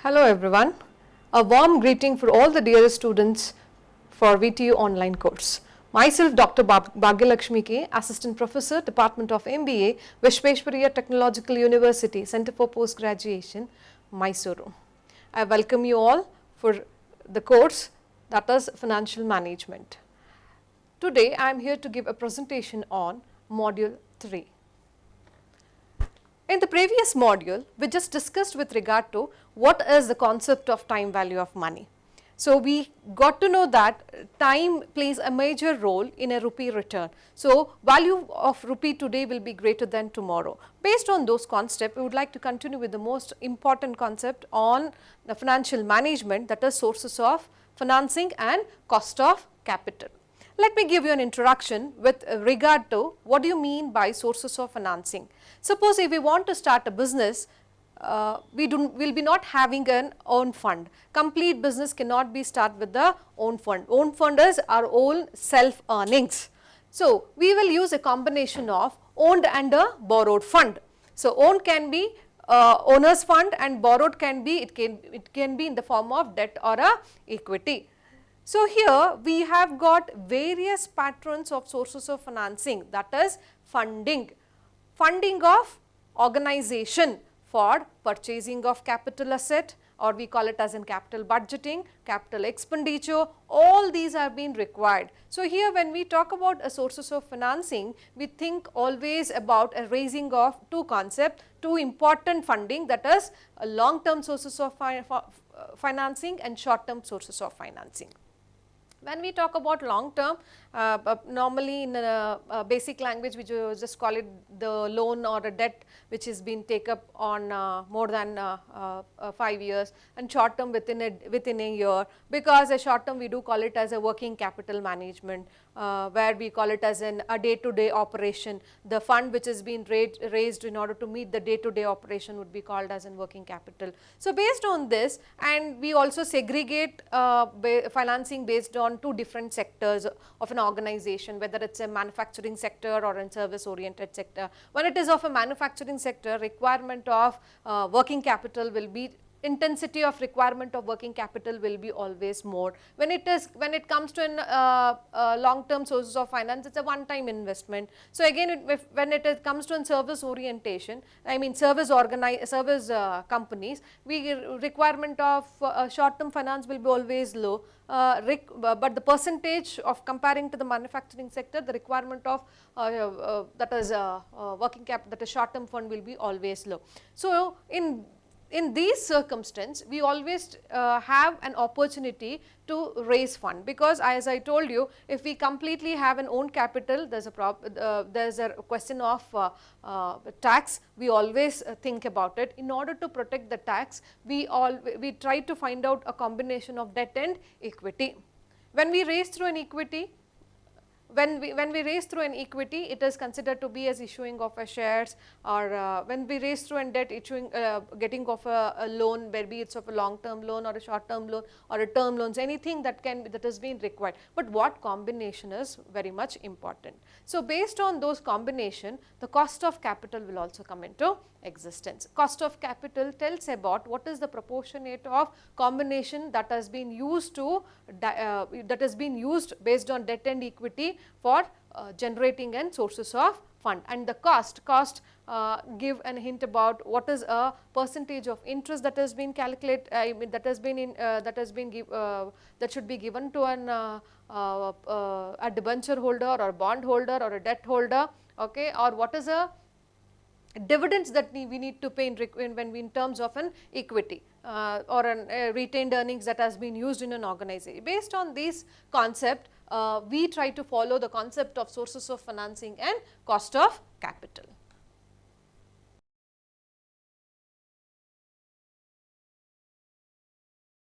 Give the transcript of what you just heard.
Hello everyone, a warm greeting for all the dearest students for VTU online course. Myself Dr. Bhagyalakshmi K, Assistant Professor, Department of MBA, Vishveshwaraya Technological University, Center for Post Graduation, Mysuru. I welcome you all for the course that is Financial Management. Today I am here to give a presentation on Module 3. In the previous module, we just discussed with regard to what is the concept of time value of money. So, we got to know that time plays a major role in a rupee return. So, value of rupee today will be greater than tomorrow. Based on those concepts, we would like to continue with the most important concept on the financial management, that is sources of financing and cost of capital. Let me give you an introduction with regard to what do you mean by sources of financing. Suppose if we want to start a business, we will be not having an own fund. Complete business cannot be started with the own fund. Own fund is our own self earnings. So, we will use a combination of owned and a borrowed fund. So, owned can be owner's fund and borrowed can be, it can be in the form of debt or a equity. So, here we have got various patterns of sources of financing, that is funding of organization for purchasing of capital asset, or we call it as in capital budgeting, capital expenditure, all these have been required. So, here when we talk about a sources of financing, we think always about a raising of two concepts, two important funding, that is long term sources of financing and short term sources of financing. When we talk about long term, normally in basic language we just call it the loan or a debt which is being taken up on more than 5 years, and short term within a year, because a short term we do call it as a working capital management, where we call it as a day to day operation. The fund which is being raised in order to meet the day to day operation would be called as in working capital. So, based on this, and we also segregate financing based on two different sectors of an organization, whether it is a manufacturing sector or a service oriented sector. When it is of a manufacturing sector, requirement of working capital will be, intensity of requirement of working capital will be always more. When it comes to long term sources of finance, it is a one time investment. So, again when it comes to service orientation, I mean service companies, requirement of short term finance will be always low, but the percentage of comparing to the manufacturing sector, the requirement of that is working capital, that is short term fund, will be always low. So, in these circumstances, we always have an opportunity to raise fund, because as I told you, if we completely have an own capital, there is a question of tax. We always think about it. In order to protect the tax, we try to find out a combination of debt and equity. When we raise through an equity, when we raise through an equity, it is considered to be as issuing of a shares, or when we raise through an debt, issuing getting of a loan, maybe it's of a long term loan or a short term loan or a term loans, anything that has been required. But what combination is very much important. So, based on those combination, the cost of capital will also come into existence. Cost of capital tells about what is the proportionate of combination that has been used based on debt and equity for generating and sources of fund. And the cost give an hint about what is a percentage of interest that has been calculated, that should be given to a debenture holder or bond holder or a debt holder, okay, or what is a dividends that we need to pay in terms of an equity or retained earnings that has been used in an organization. Based on this concept, we try to follow the concept of sources of financing and cost of capital.